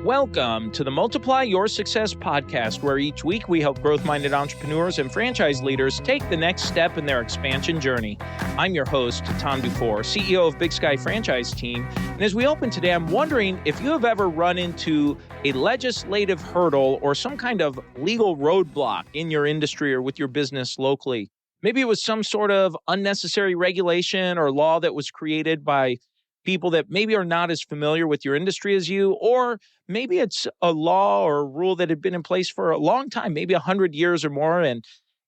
Welcome to the Multiply Your Success podcast, where each week we help growth-minded entrepreneurs and franchise leaders take the next step in their expansion journey. I'm your host, Tom Dufour, CEO of Big Sky Franchise Team. And as we open today, I'm wondering if you have ever run into a legislative hurdle or some kind of legal roadblock in your industry or with your business locally. Maybe it was some sort of unnecessary regulation or law that was created by people that maybe are not as familiar with your industry as you, or maybe it's a law or a rule that had been in place for a long time, maybe 100 years or more, and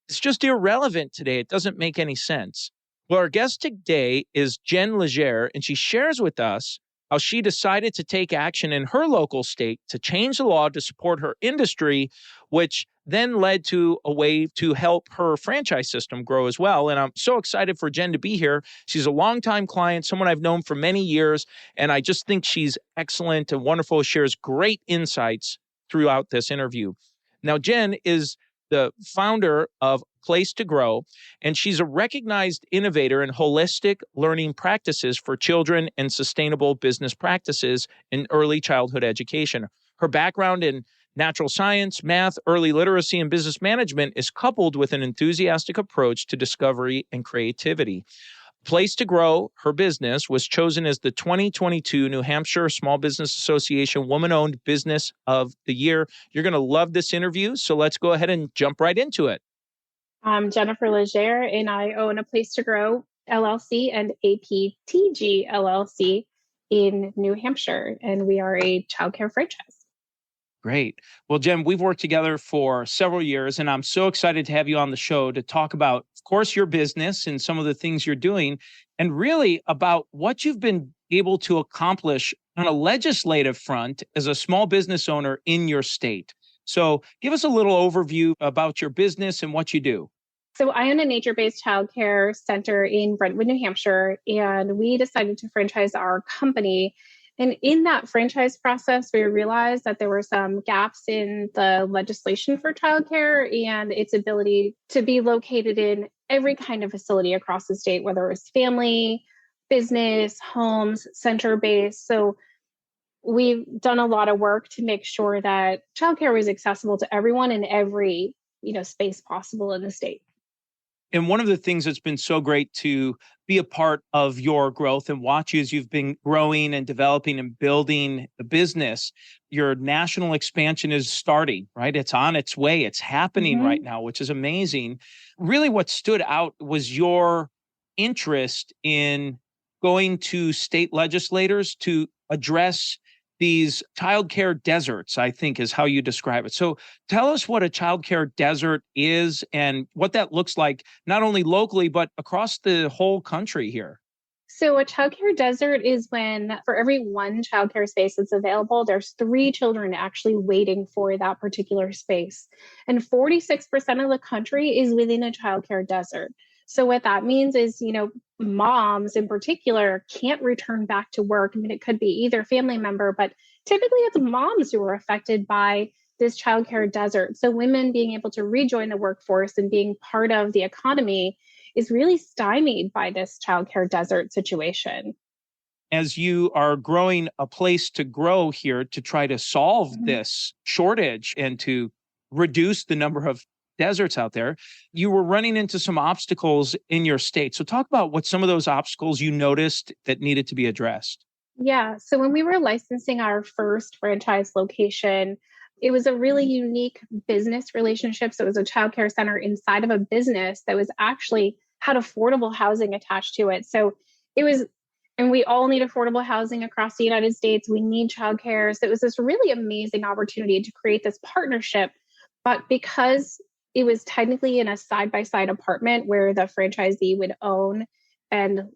it's just irrelevant today. It doesn't make any sense. Well, our guest today is Jen Legere, and she shares with us how she decided to take action in her local state to change the law to support her industry, which then led to a way to help her franchise system grow as well. And I'm so excited for Jen to be here. She's a longtime client, someone I've known for many years, and I just think she's excellent and wonderful, shares great insights throughout this interview. Now, Jen is the founder of Place to Grow, and she's a recognized innovator in holistic learning practices for children and sustainable business practices in early childhood education. Her background in natural science, math, early literacy, and business management is coupled with an enthusiastic approach to discovery and creativity. Place to Grow, her business, was chosen as the 2022 New Hampshire Small Business Association Woman-Owned Business of the Year. You're going to love this interview, so let's go ahead and jump right into it. I'm Jennifer Legere, and I own a Place to Grow LLC and APTG LLC in New Hampshire, and we are a childcare franchise. Great. Well, Jen, we've worked together for several years, and I'm so excited to have you on the show to talk about, of course, your business and some of the things you're doing, and really about what you've been able to accomplish on a legislative front as a small business owner in your state. So give us a little overview about your business and what you do. So I own a nature-based childcare center in Brentwood, New Hampshire, and we decided to franchise our company. And in that franchise process, we realized that there were some gaps in the legislation for childcare and its ability to be located in every kind of facility across the state, whether it was family, business, homes, center-based. So we've done a lot of work to make sure that childcare was accessible to everyone in every, space possible in the state. And one of the things that's been so great to be a part of your growth and watch you as you've been growing and developing and building the business, your national expansion is starting, right? It's on its way. It's happening right now, which is amazing. Really what stood out was your interest in going to state legislators to address these childcare deserts, I think is how you describe it. So tell us what a childcare desert is and what that looks like, not only locally, but across the whole country here. So a childcare desert is when for every one childcare space that's available, there's 3 children actually waiting for that particular space. And 46% of the country is within a childcare desert. So what that means is, moms in particular can't return back to work. I mean, it could be either family member, but typically it's moms who are affected by this childcare desert. So women being able to rejoin the workforce and being part of the economy is really stymied by this childcare desert situation. As you are growing a Place to Grow here to try to solve this shortage and to reduce the number of deserts out there, you were running into some obstacles in your state. So talk about what some of those obstacles you noticed that needed to be addressed. Yeah. So when we were licensing our first franchise location, it was a really unique business relationship. So it was a childcare center inside of a business that was actually had affordable housing attached to it. So it was, and we all need affordable housing across the United States. We need childcare. So it was this really amazing opportunity to create this partnership. But because it was technically in a side-by-side apartment where the franchisee would own and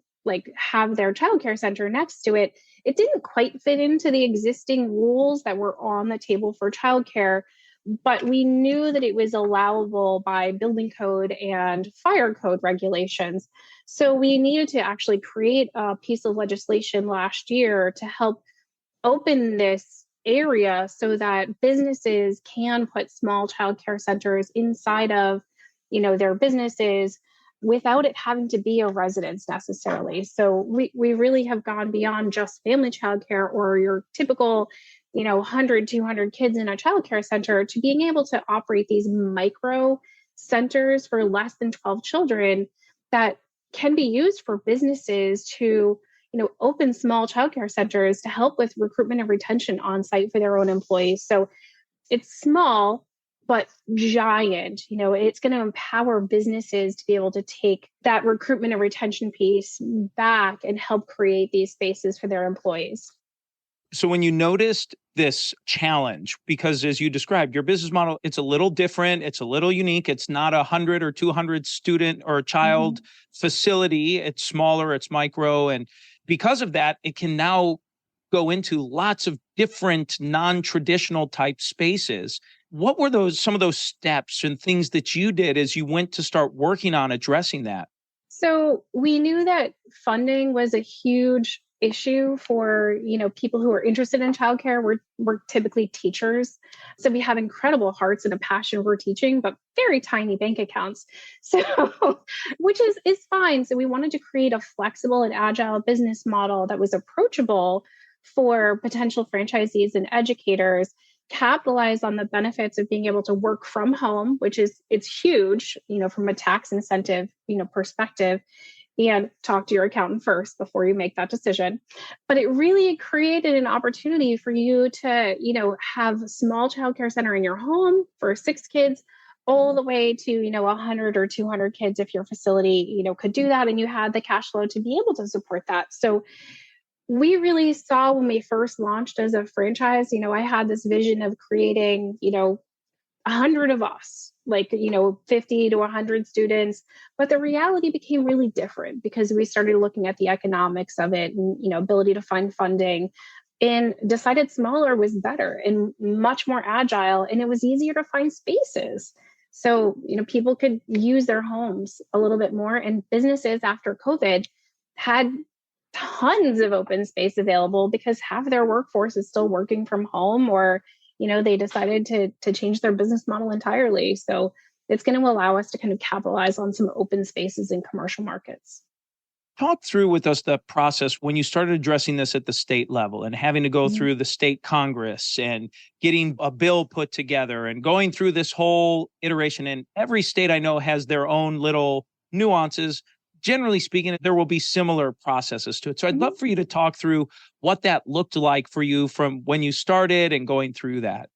have their childcare center next to it, it didn't quite fit into the existing rules that were on the table for childcare. But we knew that it was allowable by building code and fire code regulations. So we needed to actually create a piece of legislation last year to help open this area so that businesses can put small childcare centers inside of, their businesses without it having to be a residence necessarily. So we really have gone beyond just family childcare or your typical, 100, 200 kids in a childcare center to being able to operate these micro centers for less than 12 children that can be used for businesses to, open small childcare centers to help with recruitment and retention on site for their own employees. So it's small, but giant. It's going to empower businesses to be able to take that recruitment and retention piece back and help create these spaces for their employees. So when you noticed this challenge, because as you described, your business model, it's a little different, it's a little unique. It's not 100 or 200 student or child facility. It's smaller, it's micro. And because of that, it can now go into lots of different non-traditional type spaces. What were some of those steps and things that you did as you went to start working on addressing that? So we knew that funding was a huge issue for, people who are interested in childcare. We're typically teachers. So we have incredible hearts and a passion for teaching, but very tiny bank accounts. So, which is fine. So we wanted to create a flexible and agile business model that was approachable for potential franchisees and educators, capitalize on the benefits of being able to work from home, it's huge, from a tax incentive, perspective, and talk to your accountant first before you make that decision. But it really created an opportunity for you to, have a small childcare center in your home for 6 kids, all the way to, 100 or 200 kids if your facility, could do that. And you had the cash flow to be able to support that. So we really saw when we first launched as a franchise, I had this vision of creating, 100 of us, 50 to 100 students. But the reality became really different because we started looking at the economics of it and, ability to find funding, and decided smaller was better and much more agile. And it was easier to find spaces. So, people could use their homes a little bit more, and businesses after COVID had tons of open space available because half of their workforce is still working from home, or they decided to change their business model entirely. So it's going to allow us to kind of capitalize on some open spaces in commercial markets. Talk through with us the process when you started addressing this at the state level and having to go through the state Congress and getting a bill put together and going through this whole iteration. And every state I know has their own little nuances. Generally speaking, there will be similar processes to it. So I'd love for you to talk through what that looked like for you from when you started and going through that.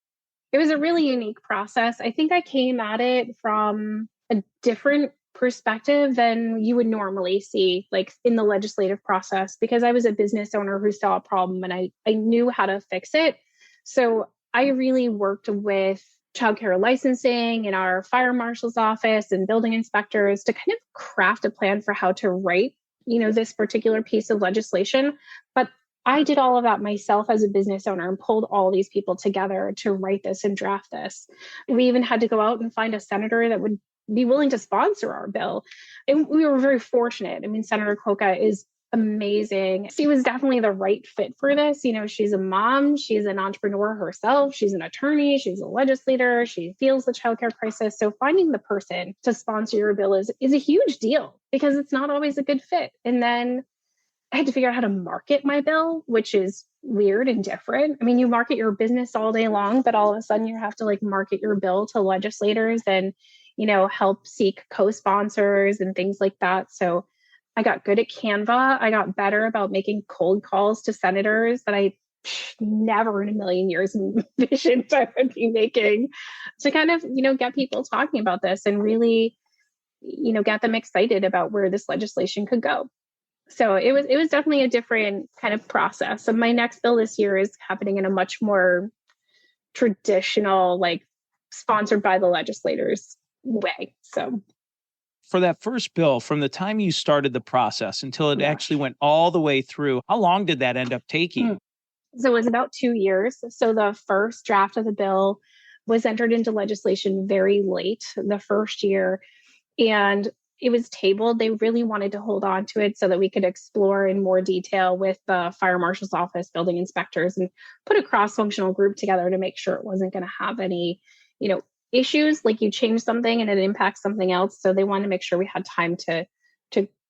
It was a really unique process. I think I came at it from a different perspective than you would normally see, like in the legislative process, because I was a business owner who saw a problem and I knew how to fix it. So I really worked with childcare licensing in our fire marshal's office and building inspectors to kind of craft a plan for how to write, this particular piece of legislation. But I did all of that myself as a business owner and pulled all these people together to write this and draft this. We even had to go out and find a senator that would be willing to sponsor our bill. And we were very fortunate. I mean, Senator Coca is amazing. She was definitely the right fit for this. She's a mom, she's an entrepreneur herself, she's an attorney, she's a legislator, she feels the childcare crisis. So finding the person to sponsor your bill is a huge deal because it's not always a good fit. And then I had to figure out how to market my bill, which is weird and different. I mean, you market your business all day long, but all of a sudden you have to market your bill to legislators and, help seek co-sponsors and things like that. So I got good at Canva. I got better about making cold calls to senators that I never in a million years envisioned I would be making to kind of, get people talking about this and really, get them excited about where this legislation could go. So it was definitely a different kind of process. So my next bill this year is happening in a much more traditional, sponsored by the legislators way. So for that first bill, from the time you started the process until it actually went all the way through, how long did that end up taking? So it was about 2 years. So the first draft of the bill was entered into legislation very late the first year, and it was tabled. They really wanted to hold on to it so that we could explore in more detail with the fire marshal's office, building inspectors, and put a cross-functional group together to make sure it wasn't going to have any, issues, like you change something and it impacts something else. So they wanted to make sure we had time to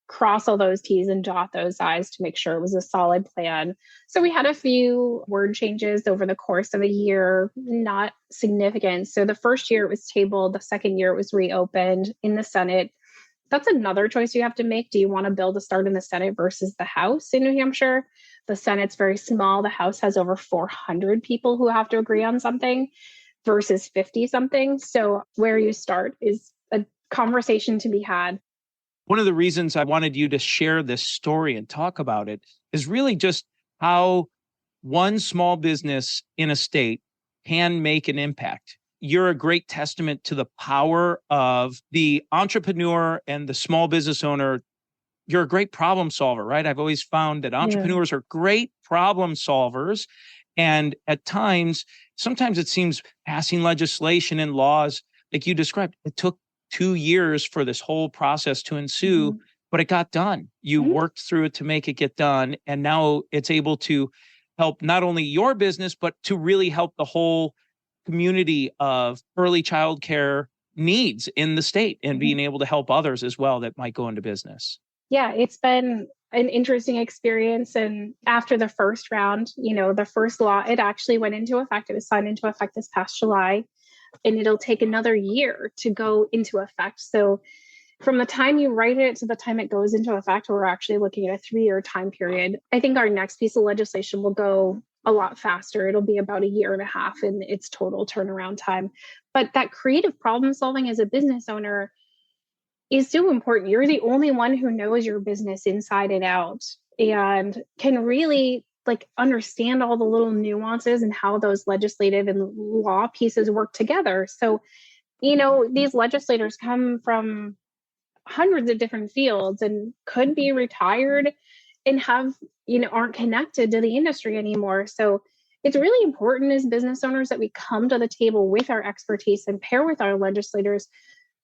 cross all those T's and dot those I's to make sure it was a solid plan. So we had a few word changes over the course of a year, not significant. So the first year it was tabled, the second year it was reopened in the Senate. That's another choice you have to make. Do you want a bill to start in the Senate versus the House in New Hampshire? The Senate's very small. The House has over 400 people who have to agree on something versus 50 something. So where you start is a conversation to be had. One of the reasons I wanted you to share this story and talk about it is really just how one small business in a state can make an impact. You're a great testament to the power of the entrepreneur and the small business owner. You're a great problem solver, right? I've always found that entrepreneurs are great problem solvers. And at times, sometimes it seems passing legislation and laws, like you described, it took 2 years for this whole process to ensue, but it got done. You worked through it to make it get done. And now it's able to help not only your business, but to really help the whole community of early childcare needs in the state and being able to help others as well that might go into business. Yeah, it's been an interesting experience. And after the first round, the first law, it actually went into effect. It was signed into effect this past July, and it'll take another year to go into effect. So from the time you write it to the time it goes into effect, we're actually looking at a 3-year time period. I think our next piece of legislation will go a lot faster. It'll be about 1.5 years in its total turnaround time. But that creative problem solving as a business owner is so important. You're the only one who knows your business inside and out and can really understand all the little nuances and how those legislative and law pieces work together. So, these legislators come from hundreds of different fields and could be retired and aren't connected to the industry anymore. So it's really important as business owners that we come to the table with our expertise and pair with our legislators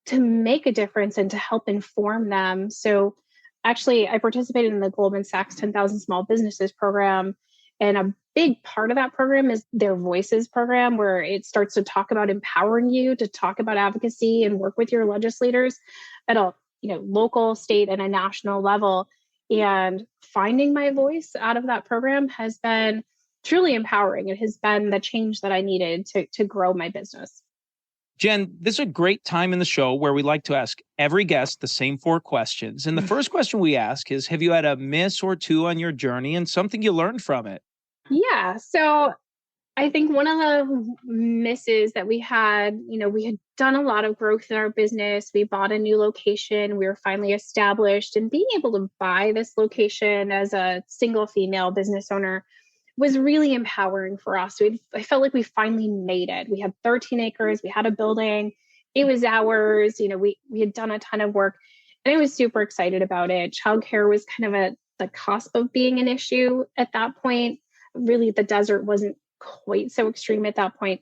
to make a difference and to help inform them. So actually, I participated in the Goldman Sachs 10,000 Small Businesses program. And a big part of that program is their Voices program, where it starts to talk about empowering you to talk about advocacy and work with your legislators at a local, state, and a national level. And finding my voice out of that program has been truly empowering. It has been the change that I needed to grow my business. Jen, this is a great time in the show where we like to ask every guest the same 4 questions. And the first question we ask is, have you had a miss or two on your journey and something you learned from it? Yeah. So I think one of the misses that we had done a lot of growth in our business. We bought a new location. We were finally established, and being able to buy this location as a single female business owner was really empowering for us. I felt like we finally made it. We had 13 acres. We had a building. It was ours. We had done a ton of work, and I was super excited about it. Childcare was kind of at the cusp of being an issue at that point. Really, the desert wasn't quite so extreme at that point.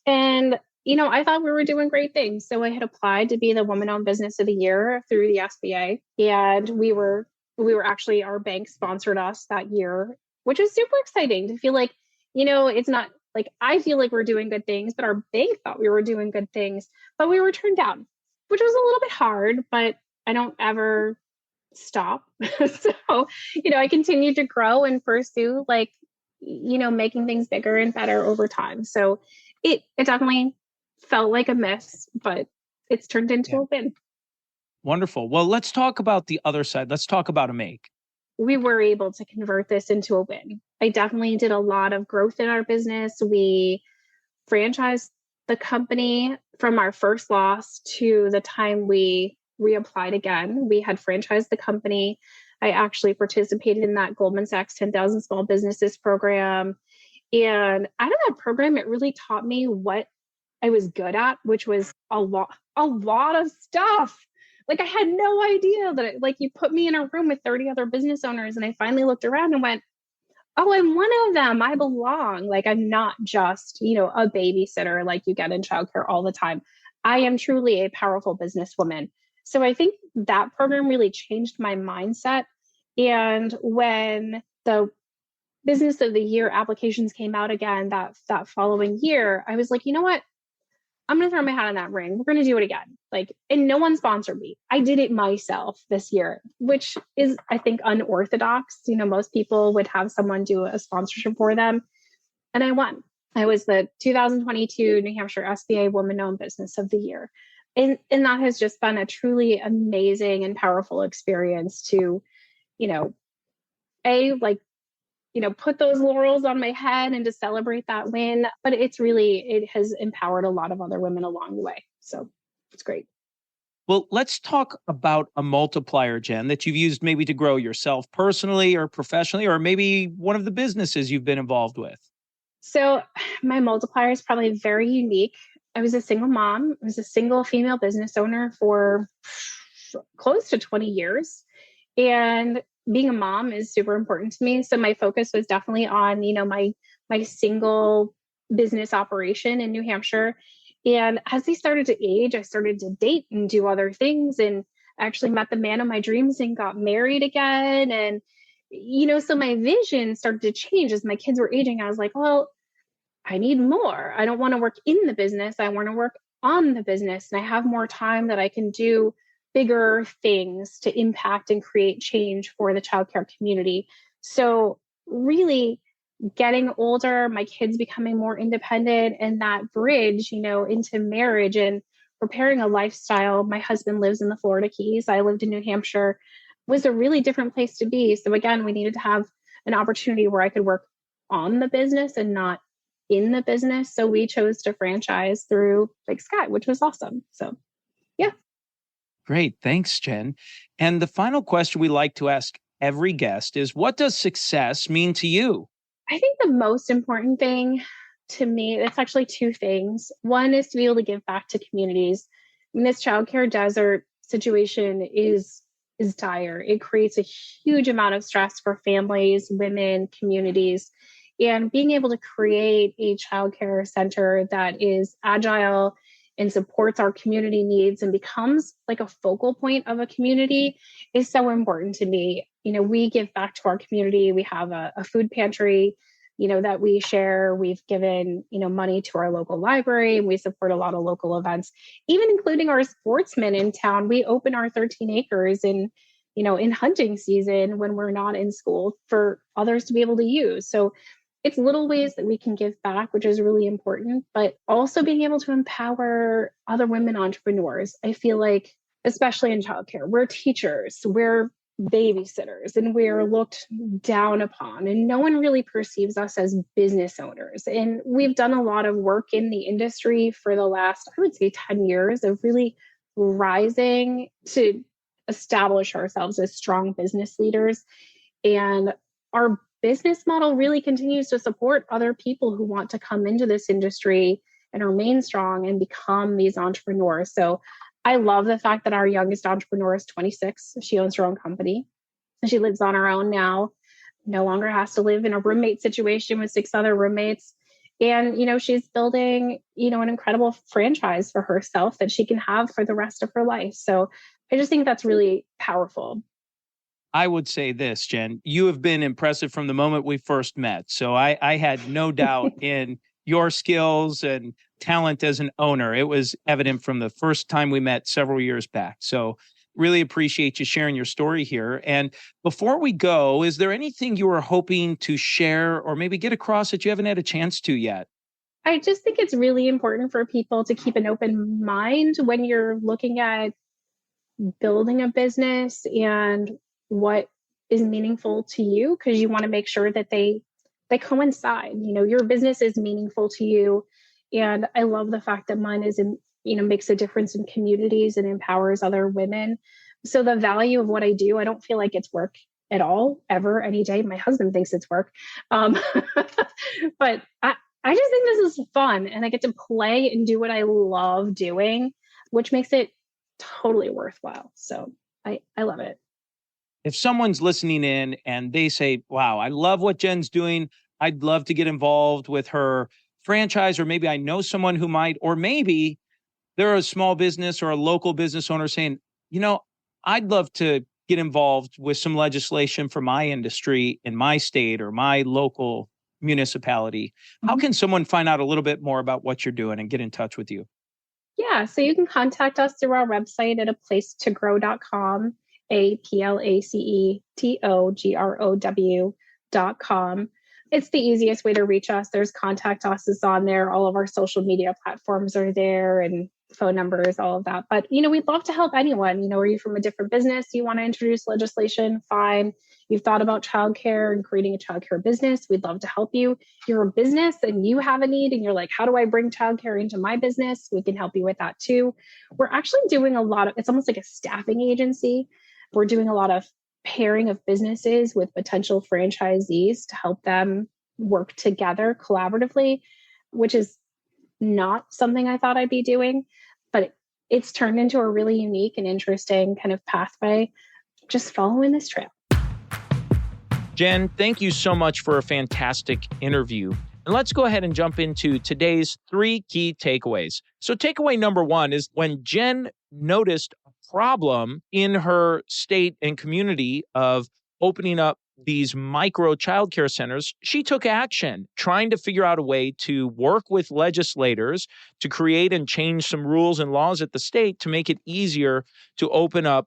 And, I thought we were doing great things. So I had applied to be the Woman-Owned Business of the Year through the SBA. And we were actually, our bank sponsored us that year, which was super exciting to feel like, it's not like I feel like we're doing good things, but our bank thought we were doing good things, but we were turned down, which was a little bit hard, but I don't ever stop. So, I continue to grow and pursue making things bigger and better over time. So it definitely felt like a miss, but it's turned into a win. Wonderful. Well, let's talk about the other side. Let's talk about a make. We were able to convert this into a win. I definitely did a lot of growth in our business. We franchised the company from our first loss to the time we reapplied again. We had franchised the company. I actually participated in that Goldman Sachs 10,000 Small Businesses program. And out of that program, it really taught me what I was good at, which was a lot of stuff. I had no idea that you put me in a room with 30 other business owners, and I finally looked around and went, oh, I'm one of them. I belong. I'm not just, a babysitter like you get in childcare all the time. I am truly a powerful businesswoman. So I think that program really changed my mindset. And when the Business of the Year applications came out again that following year, I was like, you know what? I'm going to throw my hat in that ring. We're going to do it again. And no one sponsored me. I did it myself this year, which is, I think, unorthodox. Most people would have someone do a sponsorship for them. And I won. I was the 2022 New Hampshire SBA Woman-Owned Business of the Year. And that has just been a truly amazing and powerful experience to, you know, put those laurels on my head and to celebrate that win. But it has empowered a lot of other women along the way. So it's great. Well, let's talk about a multiplier, Jen, that you've used maybe to grow yourself personally or professionally, or maybe one of the businesses you've been involved with. So my multiplier is probably very unique. I was a single mom. I was a single female business owner for close to 20 years. And being a mom is super important to me. So my focus was definitely on, my single business operation in New Hampshire. And as they started to age, I started to date and do other things, and actually met the man of my dreams and got married again. And, so my vision started to change as my kids were aging. I was like, well, I need more. I don't want to work in the business. I want to work on the business. And I have more time that I can do bigger things to impact and create change for the childcare community. So really getting older, my kids becoming more independent, and that bridge, into marriage and preparing a lifestyle. My husband lives in the Florida Keys. I lived in New Hampshire, was a really different place to be. So again, we needed to have an opportunity where I could work on the business and not in the business. So we chose to franchise through Big Sky, which was awesome. So yeah. Great. Thanks, Jen. And the final question we like to ask every guest is, what does success mean to you? I think the most important thing to me, it's actually two things. One is to be able to give back to communities. This childcare desert situation is dire. It creates a huge amount of stress for families, women, communities. And being able to create a childcare center that is agile and supports our community needs and becomes like a focal point of a community is so important to me. We give back to our community. We have a food pantry, that we share. We've given, money to our local library, and we support a lot of local events, even including our sportsmen in town. We open our 13 acres in hunting season when we're not in school for others to be able to use. So it's little ways that we can give back, which is really important, but also being able to empower other women entrepreneurs. I feel like, especially in childcare, we're teachers, we're babysitters, and we're looked down upon, and no one really perceives us as business owners. And we've done a lot of work in the industry for the last, I would say, 10 years of really rising to establish ourselves as strong business leaders. And our business model really continues to support other people who want to come into this industry and remain strong and become these entrepreneurs. So I love the fact that our youngest entrepreneur is 26. She owns her own company. She lives on her own now, no longer has to live in a roommate situation with 6 other roommates. And, she's building, an incredible franchise for herself that she can have for the rest of her life. So I just think that's really powerful. I would say this, Jen, you have been impressive from the moment we first met. So I had no doubt in your skills and talent as an owner. It was evident from the first time we met several years back. So really appreciate you sharing your story here. And before we go, is there anything you were hoping to share or maybe get across that you haven't had a chance to yet? I just think it's really important for people to keep an open mind when you're looking at building a business and what is meaningful to you, because you want to make sure that they coincide. Your business is meaningful to you. And I love the fact that mine is, makes a difference in communities and empowers other women. So the value of what I do, I don't feel like it's work at all, ever, any day. My husband thinks it's work. But I just think this is fun, and I get to play and do what I love doing, which makes it totally worthwhile. So I love it. If someone's listening in and they say, wow, I love what Jen's doing, I'd love to get involved with her franchise, or maybe I know someone who might, or maybe they're a small business or a local business owner saying, I'd love to get involved with some legislation for my industry in my state or my local municipality. How can someone find out a little bit more about what you're doing and get in touch with you? Yeah, so you can contact us through our website at aplacetogrow.com, aplacetogrow.com. It's the easiest way to reach us. There's contact us is on there. All of our social media platforms are there and phone numbers, all of that. But, we'd love to help anyone. Are you from a different business? You want to introduce legislation? Fine. You've thought about childcare and creating a childcare business. We'd love to help you. You're a business and you have a need and you're like, how do I bring childcare into my business? We can help you with that too. We're actually doing it's almost like a staffing agency. We're doing a lot of pairing of businesses with potential franchisees to help them work together collaboratively, which is not something I thought I'd be doing, but it's turned into a really unique and interesting kind of pathway, just following this trail. Jen, thank you so much for a fantastic interview. And let's go ahead and jump into today's 3 key takeaways. So takeaway number 1 is when Jen noticed a problem in her state and community of opening up these micro childcare centers, she took action, trying to figure out a way to work with legislators to create and change some rules and laws at the state to make it easier to open up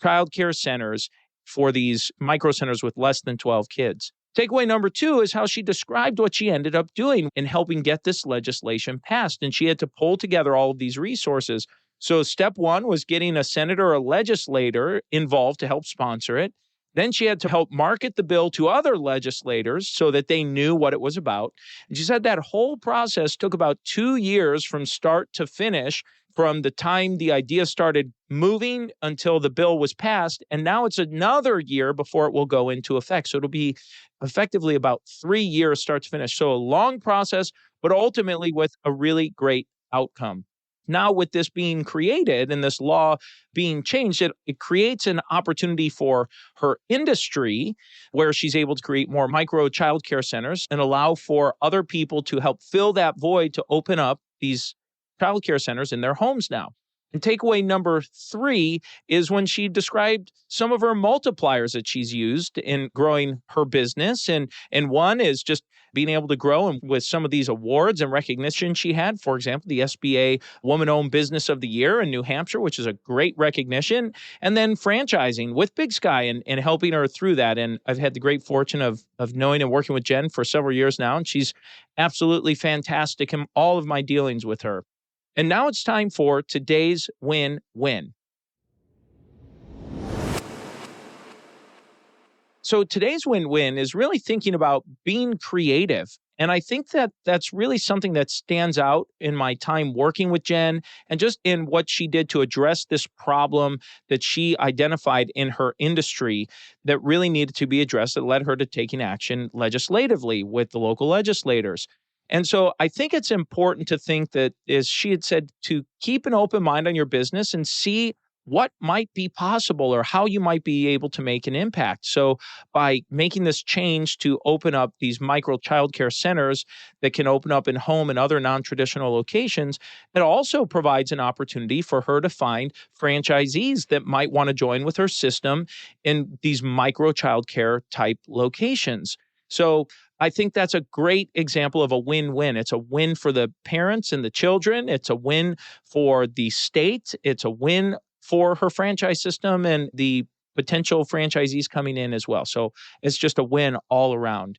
childcare centers for these micro centers with less than 12 kids. Takeaway number 2 is how she described what she ended up doing in helping get this legislation passed. And she had to pull together all of these resources. So step 1 was getting a senator or a legislator involved to help sponsor it. Then she had to help market the bill to other legislators so that they knew what it was about. And she said that whole process took about 2 years from start to finish, from the time the idea started moving until the bill was passed. And now it's another year before it will go into effect. So it'll be effectively about 3 years start to finish. So a long process, but ultimately with a really great outcome. Now, with this being created and this law being changed, it creates an opportunity for her industry where she's able to create more micro childcare centers and allow for other people to help fill that void to open up these childcare centers in their homes now. And takeaway number 3 is when she described some of her multipliers that she's used in growing her business. And one is just being able to grow and with some of these awards and recognition she had. For example, the SBA Woman-Owned Business of the Year in New Hampshire, which is a great recognition. And then franchising with Big Sky and helping her through that. And I've had the great fortune of knowing and working with Jen for several years now. And she's absolutely fantastic in all of my dealings with her. And now it's time for today's win-win. So today's win-win is really thinking about being creative. And I think that that's really something that stands out in my time working with Jen and just in what she did to address this problem that she identified in her industry that really needed to be addressed that led her to taking action legislatively with the local legislators. And so I think it's important to think that, as she had said, to keep an open mind on your business and see what might be possible or how you might be able to make an impact. So by making this change to open up these micro childcare centers that can open up in home and other non-traditional locations, it also provides an opportunity for her to find franchisees that might want to join with her system in these micro childcare type locations. So I think that's a great example of a win-win. It's a win for the parents and the children. It's a win for the state. It's a win for her franchise system and the potential franchisees coming in as well. So it's just a win all around.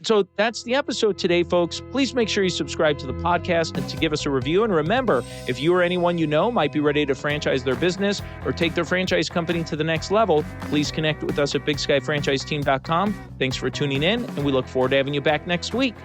So that's the episode today, folks. Please make sure you subscribe to the podcast and to give us a review. And remember, if you or anyone you know might be ready to franchise their business or take their franchise company to the next level, please connect with us at BigSkyFranchiseTeam.com. Thanks for tuning in, and we look forward to having you back next week.